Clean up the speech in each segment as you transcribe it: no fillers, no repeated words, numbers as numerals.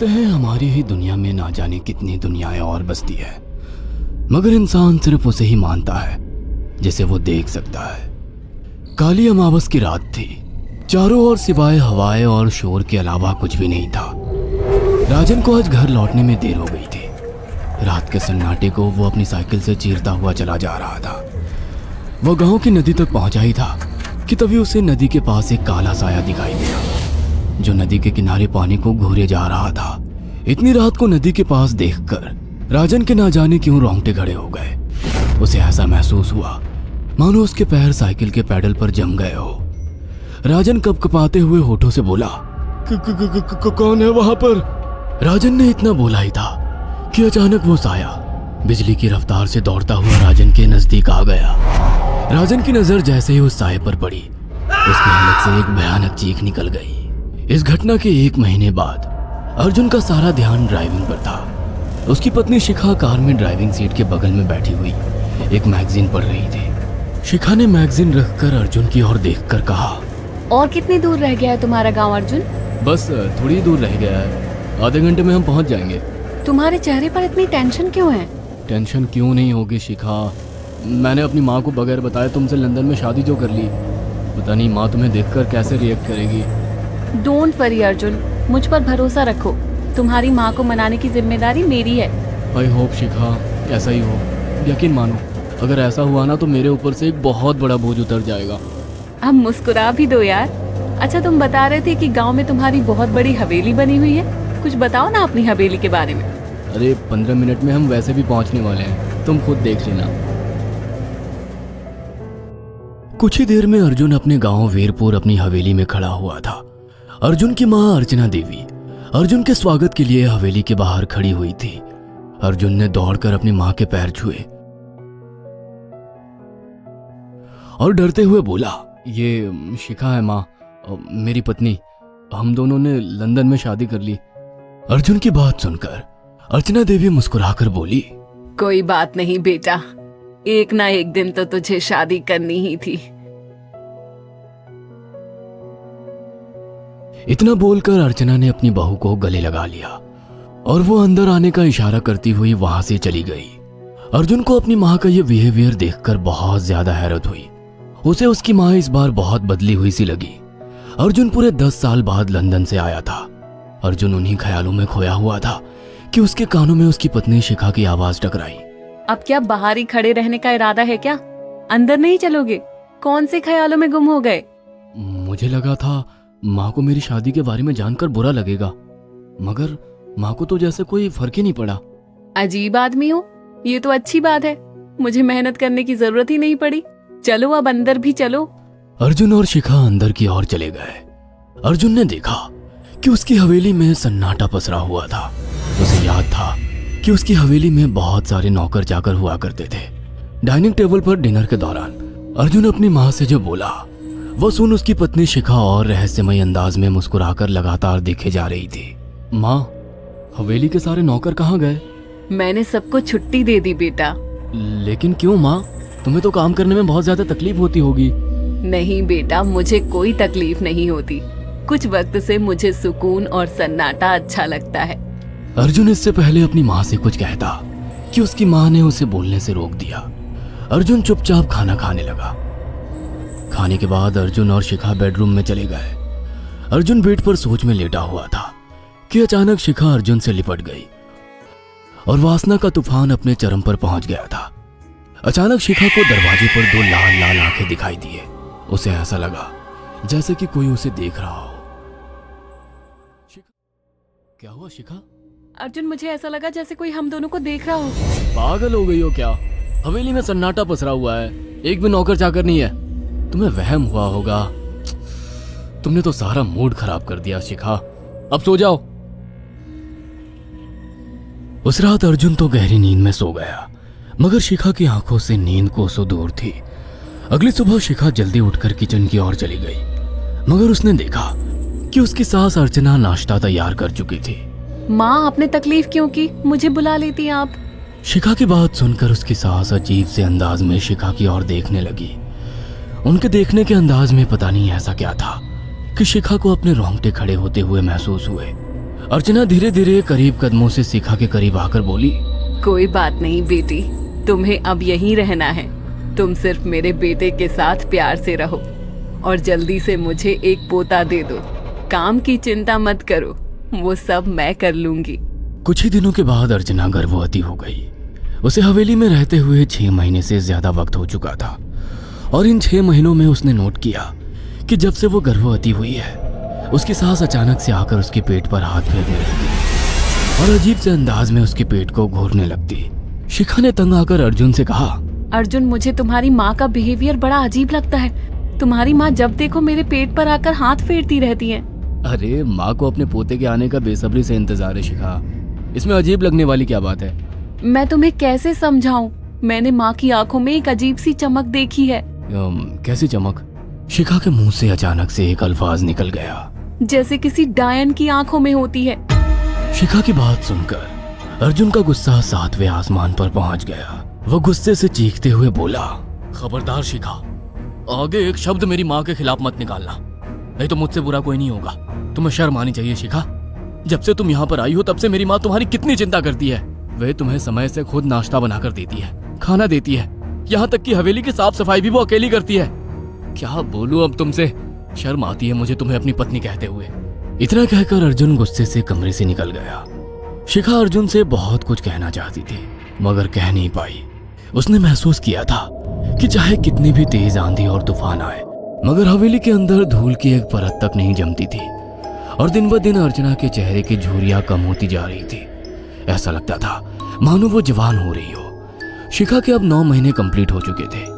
कहते हैं हमारी ही दुनिया में ना जाने कितनी दुनियाएं और बसती है, मगर इंसान सिर्फ उसे ही मानता है जिसे वो देख सकता है। काली अमावस की रात थी। चारों ओर सिवाय हवाएं और शोर के अलावा कुछ भी नहीं था। राजन को आज घर लौटने में देर हो गई थी। रात के सन्नाटे को वो अपनी साइकिल से चीरता हुआ चला जा रहा था। वो गांव की नदी तक पहुंचा ही था कि तभी उसे नदी के पास एक काला साया दिखाई दिया जो नदी के किनारे पानी को घूरे जा रहा था। इतनी रात को नदी के पास देखकर राजन के ना जाने क्यों रोंगटे खड़े हो गए। उसे ऐसा महसूस हुआ मानो उसके पैर साइकिल के पैडल पर जम गए हो। राजन कपकपाते हुए होठों से बोला, कौन है वहां पर? राजन ने इतना बोला ही था कि अचानक वो साया बिजली की रफ्तार से दौड़ता हुआ राजन के नजदीक आ गया। राजन की नजर जैसे ही उस साये पर पड़ी, उसके हलक से एक भयानक चीख निकल गई। इस घटना के 1 महीने बाद अर्जुन का सारा ध्यान ड्राइविंग पर था। उसकी पत्नी शिखा कार में ड्राइविंग सीट के बगल में बैठी हुई एक मैगजीन पढ़ रही थी। शिखा ने मैगजीन रखकर अर्जुन की ओर देखकर कहा, और कितनी दूर रह गया है तुम्हारा गांव अर्जुन? बस थोड़ी दूर रह गया है, आधे घंटे में हम पहुंच जाएंगे। तुम्हारे चेहरे पर इतनी टेंशन क्यों है? टेंशन क्यों नहीं होगी शिखा, मैंने अपनी माँ को बगैर बताए तुमसे लंदन में शादी जो कर ली। पता नहीं माँ तुम्हें देखकर कैसे रिएक्ट करेगी। डोंट वरी अर्जुन, मुझ पर भरोसा रखो। तुम्हारी माँ को मनाने की जिम्मेदारी मेरी है। आई होप शिखा ऐसा ही हो। यकीन मानो अगर ऐसा हुआ ना तो मेरे ऊपर से एक बहुत बड़ा बोझ उतर जाएगा। अब मुस्कुरा भी दो यार। अच्छा, तुम बता रहे थे कि गांव में तुम्हारी बहुत बड़ी हवेली बनी हुई है। कुछ बताओ ना अपनी हवेली के बारे में। अरे 15 मिनट में हम वैसे भी पहुंचने वाले हैं, तुम खुद देख लेना। कुछ ही देर में अर्जुन अपने गांव वीरपुर अपनी हवेली में खड़ा हुआ था। अर्जुन की मां अर्चना देवी अर्जुन के स्वागत के लिए हवेली के बाहर खड़ी हुई थी। अर्जुन ने दौड़कर अपनी मां के पैर छुए और डरते हुए बोला, ये शिखा है मां, मेरी पत्नी। हम दोनों ने लंदन में शादी कर ली। अर्जुन की बात सुनकर अर्चना देवी मुस्कुराकर बोली, कोई बात नहीं बेटा, एक ना एक दिन तो तुझे शादी करनी ही थी। इतना बोलकर अर्चना ने अपनी बहू को गले लगा लिया और वो अंदर आने का इशारा करती हुई वहां से चली गई। अर्जुन को अपनी माँ का ये बिहेवियर देखकर बहुत ज्यादा हैरत हुई। उसे उसकी माँ इस बार बहुत बदली हुई सी लगी। अर्जुन पूरे 10 साल बाद लंदन से आया था। अर्जुन उन्हीं ख्यालों में खोया हुआ था कि उसके कानों में उसकी पत्नी शिखा की आवाज टकराई। अब क्या बाहर ही खड़े रहने का इरादा है क्या? अंदर नहीं चलोगे? कौन से ख्यालों में गुम हो गए? मुझे लगा था माँ को मेरी शादी के बारे में जानकर बुरा लगेगा, मगर माँ को तो जैसे कोई फर्क ही नहीं पड़ा। अजीब आदमी हो, ये तो अच्छी बात है। मुझे मेहनत करने की जरूरत ही नहीं पड़ी। चलो अब अंदर भी चलो। अर्जुन और शिखा अंदर की ओर चले गए। अर्जुन ने देखा कि उसकी हवेली में सन्नाटा पसरा हुआ था। उसे याद था कि उसकी हवेली में बहुत सारे नौकर चाकर हुआ करते थे। डाइनिंग टेबल पर डिनर के दौरान अर्जुन अपनी माँ से जो बोला वो सुन उसकी पत्नी शिखा और रहस्यमय अंदाज में मुस्कुराकर लगातार देखे जा रही थी। माँ, हवेली के सारे नौकर कहाँ गए? मैंने सबको छुट्टी दे दी बेटा। लेकिन क्यों माँ, तुम्हें तो काम करने में बहुत ज्यादा तकलीफ होती होगी। नहीं बेटा, मुझे कोई तकलीफ नहीं होती। कुछ वक्त से मुझे सुकून और सन्नाटा अच्छा लगता है। अर्जुन इससे पहले अपनी माँ से कुछ कहता कि उसकी माँ ने उसे बोलने से रोक दिया। अर्जुन चुपचाप खाना खाने लगा। खाने के बाद अर्जुन और शिखा बेडरूम में चले गए। अर्जुन बेड पर सोच में लेटा हुआ था कि अचानक शिखा अर्जुन से लिपट गई और वासना का तूफान अपने चरम पर पहुंच गया था। अचानक शिखा को दरवाजे पर 2 लाल लाल आंखें दिखाई दिए। उसे ऐसा लगा जैसे कि कोई उसे देख रहा हो। क्या हुआ शिखा? अर्जुन, मुझे ऐसा लगा जैसे कोई हम दोनों को देख रहा हो। पागल हो गई हो क्या? हवेली में सन्नाटा पसरा हुआ है, एक भी नौकर चाकर नहीं है। तुम्हें वहम हुआ होगा। तुमने तो सारा मूड खराब कर दिया शिखा, अब सो जाओ। उस रात अर्जुन तो गहरी नींद में सो गया, मगर शिखा की आंखों से नींद कोसों दूर थी। अगली सुबह शिखा जल्दी उठकर किचन की ओर चली गई, मगर उसने देखा कि उसकी सास अर्चना नाश्ता तैयार कर चुकी थी। माँ, आपने तकलीफ क्यों की? मुझे बुला लेती आप। शिखा की बात सुनकर उसकी सास अजीब से अंदाज में शिखा की ओर देखने लगी। उनके देखने के अंदाज में पता नहीं ऐसा क्या था कि शिखा को अपने रोंगटे खड़े होते हुए महसूस हुए। अर्चना धीरे धीरे करीब कदमों से शिखा के करीब आकर बोली, कोई बात नहीं बेटी, तुम्हें अब यहीं रहना है। तुम सिर्फ मेरे बेटे के साथ प्यार से रहो और जल्दी से मुझे एक पोता दे दो। काम की चिंता मत करो, वो सब मैं कर लूंगी। कुछ ही दिनों के बाद अर्चना गर्भवती हो गई। उसे हवेली में रहते हुए 6 महीने से ज्यादा वक्त हो चुका था और इन 6 महीनों में उसने नोट किया कि जब से वो गर्भवती हुई है उसकी सास अचानक से आकर उसके पेट पर हाथ फेरने लगती और अजीब से अंदाज में उसके पेट को घूरने लगती। शिखा ने तंग आकर अर्जुन से कहा, अर्जुन, मुझे तुम्हारी माँ का बिहेवियर बड़ा अजीब लगता है। तुम्हारी माँ जब देखो मेरे पेट पर आकर हाथ फेरती रहती है। अरे माँ को अपने पोते के आने का बेसब्री से इंतजार है शिखा, इसमें अजीब लगने वाली क्या बात है? मैं तुम्हें कैसे समझाऊं? मैंने माँ की आंखों में एक अजीब सी चमक देखी है। कैसी चमक? शिखा के मुंह से अचानक से एक अल्फाज निकल गया, जैसे किसी डायन की आंखों में होती है। शिखा की बात सुनकर अर्जुन का गुस्सा 7वें आसमान पर पहुंच गया। वो गुस्से से चीखते हुए बोला, खबरदार शिखा, आगे एक शब्द मेरी माँ के खिलाफ मत निकालना, नहीं तो मुझसे बुरा कोई नहीं होगा। तुम्हें शर्म आनी चाहिए शिखा। जब से तुम यहाँ पर आई हो तब से मेरी माँ तुम्हारी कितनी चिंता करती है। वह तुम्हें समय से खुद नाश्ता बनाकर देती है, खाना देती है, यहाँ तक कि हवेली की साफ सफाई भी वो अकेली करती है। क्या बोलूं अब तुमसे, शर्म आती है मुझे तुम्हें अपनी पत्नी कहते हुए। इतना कहकर अर्जुन गुस्से से कमरे से निकल गया। शिखा अर्जुन से बहुत कुछ कहना चाहती थी मगर कह नहीं पाई। उसने महसूस किया था कि चाहे कितनी भी तेज आंधी और तूफान आए मगर हवेली के अंदर धूल की एक परत तक नहीं जमती थी और दिन ब दिन अर्चना के चेहरे की झुर्रियां कम होती जा रही थी। ऐसा लगता था मानो वो जवान हो रही हो। शिखा के अब 9 महीने कंप्लीट हो चुके थे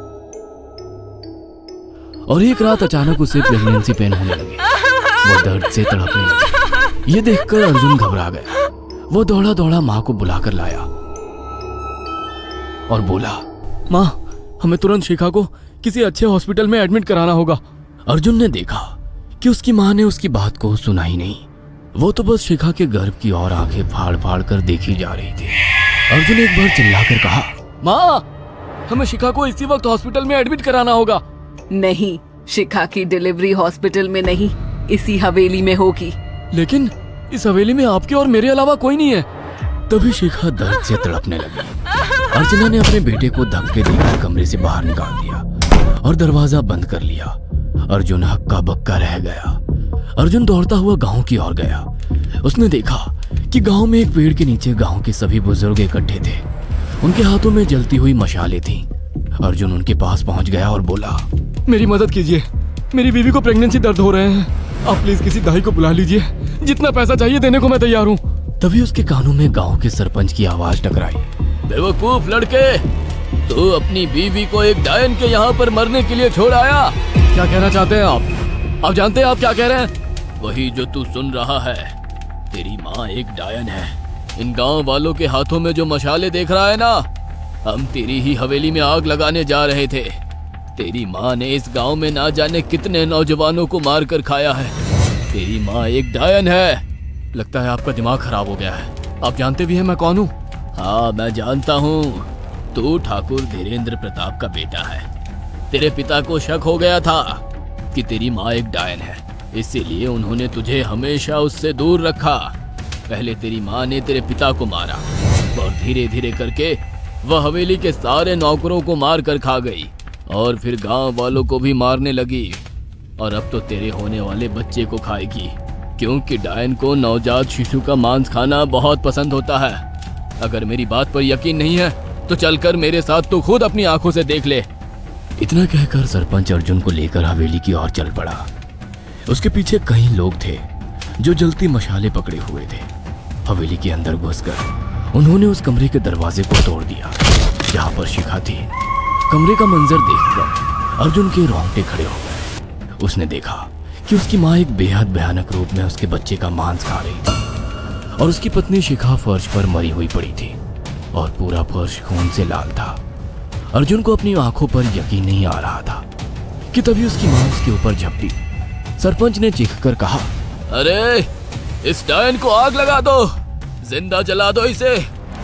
और एक रात अचानक उसे प्रेगनेंसी पेन होने लगे। वो दर्द से तड़पने लगी। ये देखकर अर्जुन घबरा गया। वो दौड़ा दौड़ा माँ को बुलाकर लाया और बोला, माँ, हमें तुरंत शिखा को किसी अच्छे हॉस्पिटल में एडमिट कराना होगा। अर्जुन ने देखा कि उसकी माँ ने उसकी बात को सुना ही नहीं। वो तो बस शिखा के गर्भ की ओर आंखें फाड़ फाड़ कर देखी जा रही थी। अर्जुन एक बार चिल्लाकर कहा, माँ, हमें शिखा को इसी वक्त हॉस्पिटल में एडमिट कराना होगा। नहीं, शिखा की डिलीवरी हॉस्पिटल में नहीं, इसी हवेली में होगी। लेकिन इस हवेली में आपके और मेरे अलावा कोई नहीं है। तभी शिखा दर्द से तड़पने लगी। अर्चना ने अपने बेटे को धक्के देकर कमरे से बाहर निकाल दिया और दरवाजा बंद कर लिया। अर्जुन हक्का बक्का रह गया। अर्जुन दौड़ता हुआ गांव की ओर गया। उसने देखा कि गांव में एक पेड़ के नीचे गांव के सभी बुजुर्ग इकट्ठे थे। उनके हाथों में जलती हुई मशालें थीं। अर्जुन उनके पास पहुंच गया और बोला, मेरी मदद कीजिए, मेरी बीवी को प्रेगनेंसी दर्द हो रहे हैं। आप प्लीज किसी दाई को बुला लीजिए, जितना पैसा चाहिए देने को मैं तैयार हूँ। तभी उसके कानों में गांव के सरपंच की आवाज टकराई, बेवकूफ लड़के, तू अपनी बीवी को एक डायन के यहाँ पर मरने के लिए छोड़ आया। क्या कहना चाहते हैं आप? आप जानते हैं आप क्या कह रहे हैं? वही जो तू सुन रहा है। तेरी माँ एक डायन है। इन गांव वालों के हाथों में जो मशाले देख रहा है ना, हम तेरी ही हवेली में आग लगाने जा रहे थे। तेरी माँ ने इस गांव में ना जाने कितने नौजवानों को मार कर खाया है। तेरी माँ एक डायन है। लगता है आपका दिमाग खराब हो गया है। आप जानते भी हैं मैं कौन हूँ? हाँ, मैं जानता हूँ। तू ठाकुर धीरेन्द्र प्रताप का बेटा है। तेरे पिता को शक हो गया था कि तेरी माँ एक डायन है, इसीलिए उन्होंने तुझे हमेशा उससे दूर रखा। पहले तेरी माँ ने तेरे पिता को मारा और धीरे धीरे करके वह हवेली के सारे नौकरों को मार कर खा गई और फिर गांव वालों को भी मारने लगी। और अब तो तेरे होने वाले बच्चे को खाएगी, क्योंकि डायन को नवजात शिशु का मांस खाना बहुत पसंद होता है। अगर मेरी बात पर यकीन नहीं है तो चलकर मेरे साथ तो खुद अपनी आंखों से देख ले। इतना कहकर सरपंच अर्जुन को लेकर हवेली की ओर चल पड़ा। उसके पीछे कई लोग थे जो जलती मशाले पकड़े हुए थे। हवेली के अंदर घुसकर उन्होंने उस कमरे के दरवाजे को तोड़ दिया जहां पर शिखा थी। कमरे का मंजर देखकर अर्जुन के रोंगटे खड़े हो गए। उसने देखा कि उसकी माँ एक बेहद भयानक रूप में उसके बच्चे का मांस खा रही थी और उसकी पत्नी शिखा फर्श पर मरी हुई पड़ी थी और पूरा फर्श खून से लाल था। अर्जुन को अपनी आंखों पर यकीन नहीं आ रहा था कि तभी उसकी माँ उसके ऊपर झपटी। सरपंच ने चीखकर कहा, अरे इस डायन को आग लगा दो, जिंदा जला दो इसे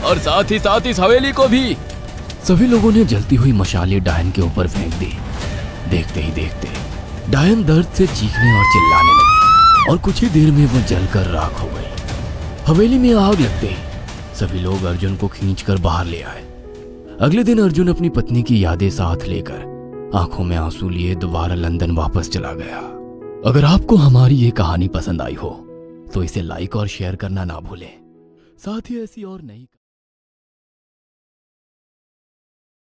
और साथ ही इस हवेली को भी। सभी लोगों ने जलती हुई मशालें डायन के ऊपर फेंक दी। देखते ही देखते डायन दर्द से चीखने और चिल्लाने लगी और कुछ ही देर में वो जलकर राख हो गई। हवेली में आग लगते ही सभी लोग अर्जुन को खींचकर बाहर ले आए। अगले दिन अर्जुन अपनी पत्नी की यादें साथ लेकर आंखों में आंसू लिए दोबारा लंदन वापस चला गया। अगर आपको हमारी ये कहानी पसंद आई हो तो इसे लाइक और शेयर करना ना भूलें। साथ ही ऐसी और नई